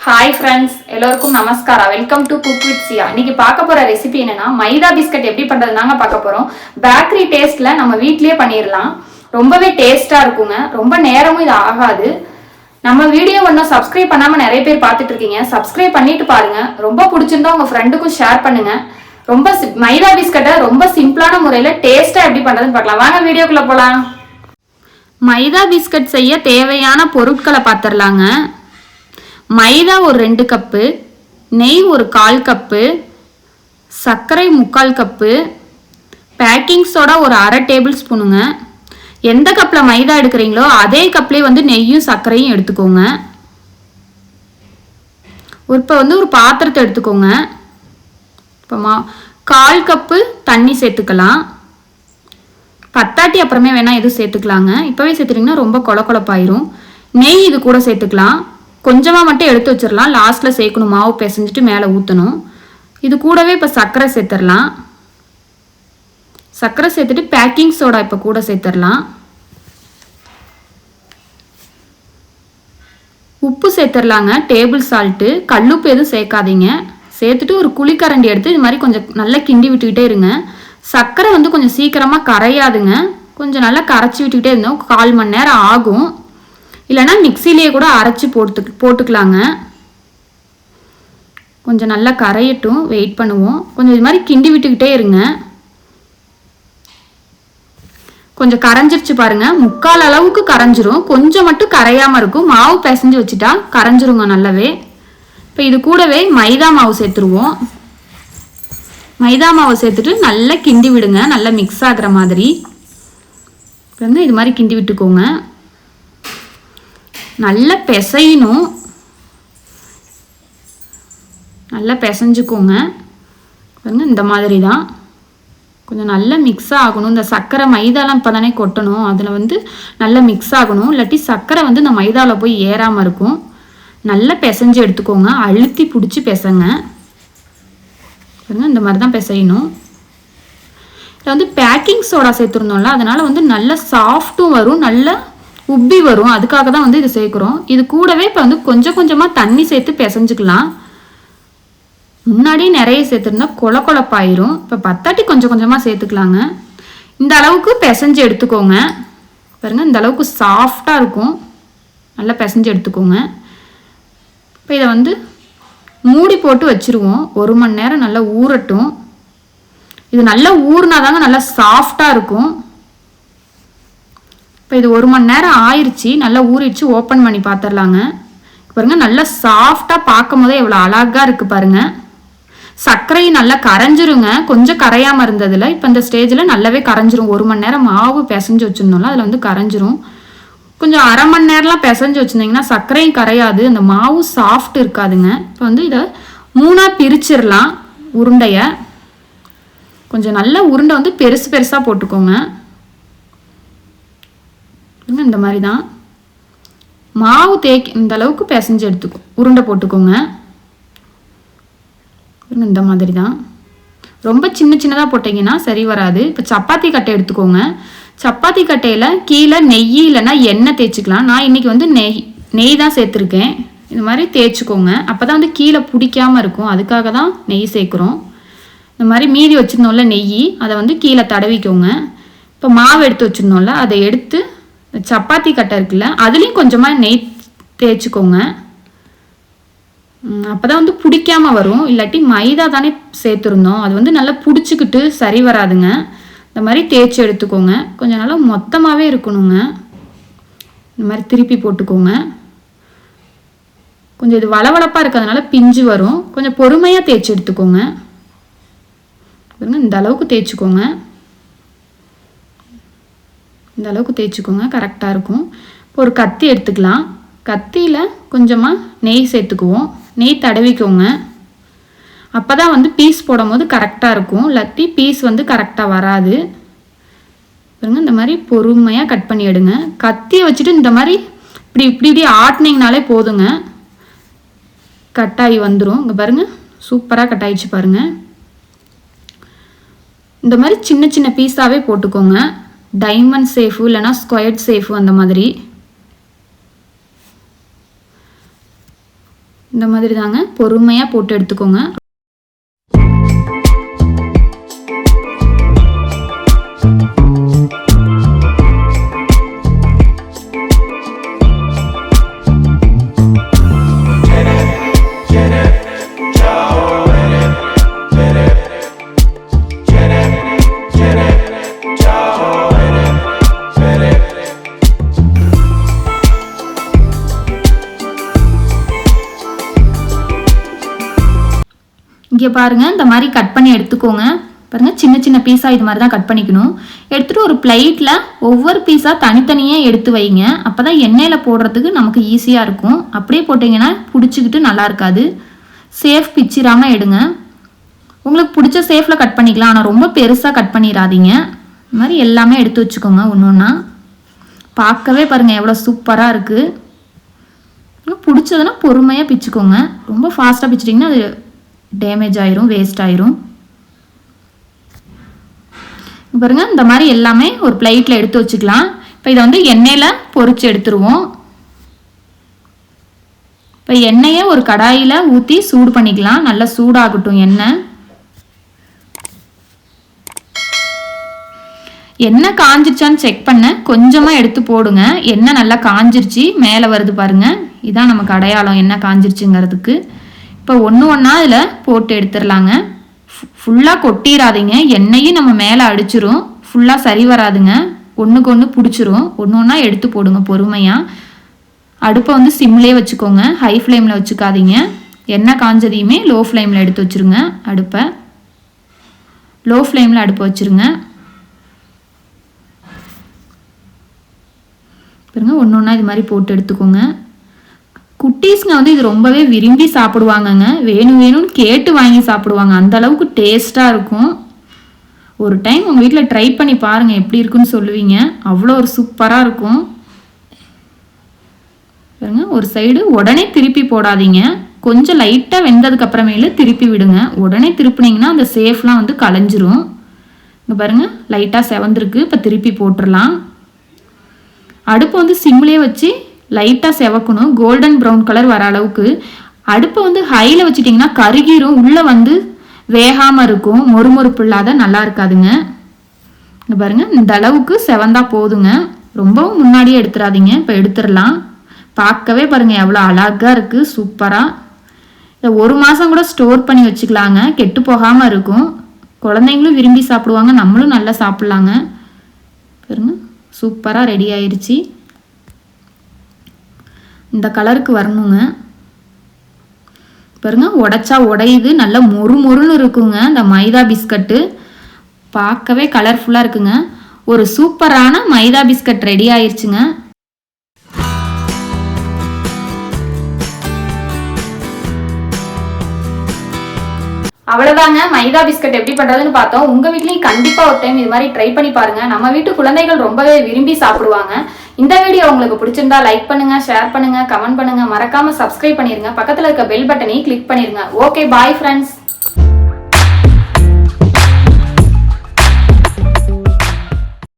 Hi friends, எல்லோருக்கும் நமஸ்காரம். Welcome to cook with சியா. இன்னைக்கு பார்க்க போற ரெசிபி என்னன்னா மைதா பிஸ்கட் எப்படி பண்றதுனாங்க பார்க்க போறோம். பேக்கரி டேஸ்ட்ல நம்ம வீட்லயே பண்ணிடலாம். ரொம்பவே டேஸ்டா இருக்குங்க. ரொம்ப நேரமும் இது ஆகாது. நம்ம வீடியோ ஒன்றும் சப்ஸ்கிரைப் பண்ணாம நிறைய பேர் பார்த்துட்டு இருக்கீங்க. சப்ஸ்கிரைப் பண்ணிட்டு பாருங்க. ரொம்ப பிடிச்சிருந்தா உங்க ஃப்ரெண்டுக்கும் ஷேர் பண்ணுங்க. ரொம்ப மைதா பிஸ்கட்டை ரொம்ப சிம்பிளான முறையில டேஸ்டா எப்படி பண்றதுன்னு பார்க்கலாம். வாங்க வீடியோக்குள்ள போலாம். மைதா பிஸ்கட் செய்ய தேவையான பொருட்களை பார்த்துடலாங்க. மைதா ஒரு 2 கப்பு, நெய் ஒரு 1/4 கப்பு, சர்க்கரை 3/4 கப்பு, பேக்கிங் சோடா ஒரு 1/2 டேபிள் ஸ்பூனுங்க. எந்த கப்பில் மைதா எடுக்கிறீங்களோ அதே கப்லேயே வந்து நெய்யும் சர்க்கரையும் எடுத்துக்கோங்க. இப்போ ஒரு பாத்திரத்தை எடுத்துக்கோங்க. இப்போ 1/4 கப்பு தண்ணி சேர்த்துக்கலாம். பத்தாட்டி அப்புறமே வேணால் எதுவும் சேர்த்துக்கலாங்க. இப்போவே சேர்த்துட்டிங்கன்னா ரொம்ப கொழப்பாயிரும். நெய் இது கூட சேர்த்துக்கலாம். கொஞ்சமாக மட்டும் எடுத்து வச்சிடலாம். லாஸ்ட்டில் சேர்க்கணும். மாவு பிசைஞ்சிட்டு மேலே ஊற்றணும். இது கூடவே இப்போ சர்க்கரை சேர்த்துடலாம். சர்க்கரை சேர்த்துட்டு பேக்கிங் சோடா இப்போ கூட சேர்த்துடலாம். உப்பு சேர்த்துடலாங்க. டேபிள் சால்ட்டு, கல்லுப்பு எதுவும் சேர்க்காதீங்க. சேர்த்துட்டு ஒரு குழிக்கரண்டி எடுத்து இது மாதிரி கொஞ்சம் நல்லா கிண்டி விட்டுக்கிட்டே இருங்க. சர்க்கரை கொஞ்சம் சீக்கிரமாக கரையாதுங்க. கொஞ்சம் நல்லா கரைச்சி விட்டுக்கிட்டே இருந்தோம். 1/4 மணி நேரம் ஆகும். இல்லைனா மிக்சிலேயே கூட அரைச்சி போட்டுக்கலாங்க. கொஞ்சம் நல்லா கரையட்டும், வெயிட் பண்ணுவோம். கொஞ்சம் இது மாதிரி கிண்டி விட்டுக்கிட்டே இருங்க. கொஞ்சம் கரைஞ்சிருச்சு பாருங்க. 3/4 அளவுக்கு கரைஞ்சிரும். கொஞ்சம் மட்டும் கரையாமல் இருக்கும். மாவு பிசைஞ்சு வச்சுட்டா கரைஞ்சிருங்க நல்லாவே. இப்போ இது கூடவே மைதா மாவு சேர்த்துருவோம். மைதா மாவு சேர்த்துட்டு நல்லா கிண்டி விடுங்க. நல்லா மிக்ஸ் ஆகிற மாதிரி இது மாதிரி கிண்டி விட்டுக்கோங்க. நல்லா பிசையணும். நல்லா பிசைஞ்சுக்கோங்க. இந்த மாதிரி தான் கொஞ்சம் நல்லா மிக்ஸ் ஆகணும். இந்த சர்க்கரை மைதாலாம் இப்போ தானே கொட்டணும். அதில் நல்லா மிக்ஸ் ஆகணும். இல்லாட்டி சர்க்கரை இந்த மைதாவில் போய் ஏறாமல் இருக்கும். நல்லா பிசைஞ்சு எடுத்துக்கோங்க. அழுத்தி பிடிச்சி பிசைங்க. இந்த மாதிரி தான் பிசையணும். இதில் பேக்கிங் சோடா சேர்த்துருந்தோம்ல, அதனால் நல்லா சாஃப்ட்டும் வரும், நல்லா உப்பி வரும். அதுக்காக தான் இது சேர்க்குறோம். இது கூடவே இப்போ கொஞ்சம் கொஞ்சமாக தண்ணி சேர்த்து பிசைஞ்சுக்கலாம். முன்னாடி நிறைய சேர்த்துருந்தா கொழப்பாயிரும். இப்போ பத்தாட்டி கொஞ்சம் கொஞ்சமாக சேர்த்துக்கலாங்க. இந்த அளவுக்கு பிசைஞ்சு எடுத்துக்கோங்க. பாருங்க, இந்த அளவுக்கு சாஃப்டாக இருக்கும். நல்லா பிசைஞ்சு எடுத்துக்கோங்க. இப்போ இதை மூடி போட்டு வச்சுருவோம். 1 மணி நேரம் நல்லா ஊறட்டும். இது நல்லா ஊறினாதாங்க நல்லா சாஃப்டாக இருக்கும். இப்போ இது 1 மணி நேரம் ஆயிடுச்சு. நல்லா ஊறிடுச்சு. ஓப்பன் பண்ணி பார்த்துடலாங்க. பாருங்கள், நல்லா சாஃப்டாக பார்க்கும் போதே எவ்வளோ அழகாக இருக்குது பாருங்கள். சர்க்கரையும் நல்லா கரைஞ்சிருங்க. கொஞ்சம் கரையாமல் இருந்ததில் இப்போ இந்த ஸ்டேஜில் நல்லாவே கரைஞ்சிரும். 1 மணி நேரம் மாவு பிசைஞ்சு வச்சுருந்தோம்ல, அதில் கரைஞ்சிரும். கொஞ்சம் 1/2 மணி நேரம்லாம் பிசைஞ்சு வச்சுருந்தீங்கன்னா சர்க்கரையும் கரையாது, அந்த மாவு சாஃப்ட் இருக்காதுங்க. இப்போ இதை 3ஆக பிரிச்சிடலாம். உருண்டையை கொஞ்சம் நல்லா உருண்டை பெருசு பெருசாக போட்டுக்கோங்க. இந்த மாதிரி தான் மாவு இந்த அளவுக்கு பிசைஞ்சு எடுத்துக்கோ. உருண்டை போட்டுக்கோங்க. இந்த மாதிரி தான். ரொம்ப சின்ன சின்னதாக போட்டிங்கன்னா சரி வராது. இப்போ சப்பாத்தி கட்டை எடுத்துக்கோங்க. சப்பாத்தி கட்டையில் கீழே நெய் இல்லைன்னா எண்ணெய் தேய்ச்சிக்கலாம். நான் இன்றைக்கி நெய் தான் சேர்த்துருக்கேன். இது மாதிரி தேய்ச்சிக்கோங்க. அப்போ தான் கீழே பிடிக்காமல் இருக்கும். அதுக்காக தான் நெய் சேர்க்குறோம். இந்த மாதிரி மீதி வச்சுருந்தோம்ல நெய், அதை கீழே தடவிக்கோங்க. இப்போ மாவு எடுத்து வச்சுருந்தோம்ல, அதை எடுத்து சப்பாத்தி கட்டை இருக்குல்ல, அதுலேயும் கொஞ்சமாக நெய் தேய்ச்சிக்கோங்க. அப்போ தான் பிடிக்காமல் வரும். இல்லாட்டி மைதா தானே சேர்த்துருந்தோம், அது நல்லா பிடிச்சிக்கிட்டு சரி வராதுங்க. இந்த மாதிரி தேய்ச்சி எடுத்துக்கோங்க. கொஞ்சம் நல்லா மொத்தமாகவே இருக்கணுங்க. இந்த மாதிரி திருப்பி போட்டுக்கோங்க. கொஞ்சம் இது வளவளப்பாக இருக்கிறதுனால பிஞ்சு வரும். கொஞ்சம் பொறுமையாக தேய்ச்சி எடுத்துக்கோங்க. இந்த அளவுக்கு தேய்ச்சிக்கோங்க. இந்த அளவுக்கு தேய்ச்சிக்கோங்க. கரெக்டாக இருக்கும். இப்போ ஒரு கத்தி எடுத்துக்கலாம். கத்தியில் கொஞ்சமாக நெய் சேர்த்துக்குவோம். நெய் தடவிக்கோங்க. அப்போ தான் பீஸ் போடும் போது கரெக்டாக இருக்கும். இல்லாட்டி பீஸ் கரெக்டாக வராது. பாருங்க, இந்த மாதிரி பொறுமையாக கட் பண்ணி எடுங்க. கத்தியை வச்சுட்டு இந்த மாதிரி இப்படி ஆட்டினீங்கனாலே போதுங்க. கட்டாயி வந்துடும். இங்கே பாருங்கள், சூப்பராக கட்டாயிடுச்சு பாருங்கள். இந்த மாதிரி சின்ன சின்ன பீஸாகவே போட்டுக்கோங்க. டைமண்ட் சேஃபு இல்லைனா ஸ்கொயர்ட் சேஃபு அந்த மாதிரி. இந்த மாதிரி தாங்க பொறுமையாக போட்டு எடுத்துக்கோங்க. இங்கே பாருங்கள், இந்த மாதிரி கட் பண்ணி எடுத்துக்கோங்க. பாருங்கள், சின்ன சின்ன பீஸாக இது மாதிரி தான் கட் பண்ணிக்கணும். எடுத்துகிட்டு ஒரு பிளேட்டில் ஒவ்வொரு பீஸாக தனித்தனியாக எடுத்து வைங்க. அப்போ தான் எண்ணெயில் போடுறதுக்கு நமக்கு ஈஸியாக இருக்கும். அப்படியே போட்டிங்கன்னா பிடிச்சிக்கிட்டு நல்லா இருக்காது. சேஃப் பிச்சிராமல் எடுங்க. உங்களுக்கு பிடிச்ச சேஃபில் கட் பண்ணிக்கலாம், ஆனால் ரொம்ப பெருசாக கட் பண்ணிடாதீங்க. இந்த மாதிரி எல்லாமே எடுத்து வச்சுக்கோங்க. ஒன்று ஒன்றா பார்க்கவே பாருங்கள் எவ்வளோ சூப்பராக இருக்குது. பிடிச்சதுன்னா பொறுமையாக பிச்சுக்கோங்க. ரொம்ப ஃபாஸ்ட்டாக பிச்சிட்டிங்கன்னா அது டேமேஜ் ஆயிரும், வேஸ்ட் ஆயிரும். பாருங்க, இந்த மாதிரி எல்லாமே ஒரு பிளேட்டில் எடுத்து வச்சுக்கலாம். இப்போ இதை வந்து எண்ணெயில் பொரிச்சு எடுத்துருவோம். இப்போ எண்ணெயை ஒரு கடாயில் ஊற்றி சூடு பண்ணிக்கலாம். நல்லா சூடாகட்டும் எண்ணெய். எண்ணெய் காஞ்சிருச்சான்னு செக் பண்ண கொஞ்சமாக எடுத்து போடுங்க. எண்ணெய் நல்லா காஞ்சிருச்சு, மேலே வருது பாருங்க. இதான் நமக்கு அடையாளம் எண்ணெய் காஞ்சிருச்சுங்கிறதுக்கு. இப்போ ஒன்று ஒன்றா இதில் போட்டு எடுத்துடலாங்க. ஃபுல்லாக கொட்டிடாதீங்க, எண்ணெயும் நம்ம மேலே அடிச்சிரும். ஃபுல்லாக சரி வராதுங்க, ஒன்றுக்கு ஒன்று பிடிச்சிரும். ஒன்று ஒன்றா எடுத்து போடுங்க பொறுமையாக. அடுப்பை வந்து சிம்லேயே வச்சுக்கோங்க, ஹை ஃப்ளேமில் வச்சுக்காதீங்க. எண்ணெய் காஞ்சதையுமே லோ ஃப்ளேமில் எடுத்து வச்சுருங்க. அடுப்பை லோ ஃப்ளேமில் அடுப்பை வச்சுருங்க. பாருங்க, ஒன்று ஒன்றா இது மாதிரி போட்டு எடுத்துக்கோங்க. குட்டீஸ்ங்க வந்து இது ரொம்பவே விரும்பி சாப்பிடுவாங்கங்க. வேணும் வேணும்னு கேட்டு வாங்கி சாப்பிடுவாங்க. அந்த அளவுக்கு டேஸ்ட்டாக இருக்கும். ஒரு டைம் உங்கள் வீட்டில் ட்ரை பண்ணி பாருங்கள், எப்படி இருக்குன்னு சொல்லுவீங்க. அவ்வளோ ஒரு சூப்பராக இருக்கும். பாருங்க, ஒரு சைடு உடனே திருப்பி போடாதீங்க. கொஞ்சம் லைட்டாக வெந்ததுக்கு அப்புறமேல திருப்பி விடுங்க. உடனே திருப்பினீங்கன்னா அந்த சேஃப்லாம் வந்து கலைஞ்சிரும். இங்கே பாருங்கள், லைட்டாக செவந்திருக்கு. இப்போ திருப்பி போட்டுடலாம். அடுப்பு வந்து சிம்லேயே வச்சு லைட்டாக செவக்கணும், கோல்டன் ப்ரௌன் கலர் வர அளவுக்கு. அடுப்பை வந்து ஹையில் வச்சுட்டிங்கன்னா கருகிரும், உள்ளே வந்து வேகாமல் இருக்கும், மொறுமொறுப்பு இல்லாத நல்லா இருக்காதுங்க. இங்கே பாருங்கள், இந்த அளவுக்கு செவந்தா போதுங்க. ரொம்பவும் முன்னாடியே எடுத்துடாதீங்க. இப்போ எடுத்துடலாம். பார்க்கவே பாருங்கள் எவ்வளோ அழகாக இருக்குது, சூப்பராக. இதை 1 மாதம் கூட ஸ்டோர் பண்ணி வச்சுக்கலாங்க, கெட்டு போகாமல் இருக்கும். குழந்தைங்களும் விரும்பி சாப்பிடுவாங்க, நம்மளும் நல்லா சாப்பிட்லாங்க. பாருங்க, சூப்பராக ரெடி ஆயிடுச்சு. இந்த கலருக்கு வரணுங்க. பாருங்க, உடைச்சா உடையுது, நல்லா மொறு மொறுன்னு இருக்குங்க இந்த மைதா பிஸ்கட்டு. பார்க்கவே கலர்ஃபுல்லாக இருக்குங்க. ஒரு சூப்பரான மைதா பிஸ்கட் ரெடி ஆயிடுச்சுங்க. அவ்வளவுதாங்க, மைதா பிஸ்கட் எப்படி பண்றதுன்னு பார்த்தோம். உங்க வீட்லயும் கண்டிப்பா ஒரு டைம் இது மாதிரி ட்ரை பண்ணி பாருங்க. நம்ம வீட்டு குழந்தைகள் ரொம்பவே விரும்பி சாப்பிடுவாங்க. இந்த வீடியோ உங்களுக்கு பிடிச்சிருந்தா லைக் பண்ணுங்க, ஷேர் பண்ணுங்க, கமெண்ட் பண்ணுங்க, மறக்காம சப்ஸ்கிரைப் பண்ணிருங்க. பக்கத்துல இருக்க பெல் பட்டனையும் கிளிக் பண்ணிருங்க. Okay, bye friends.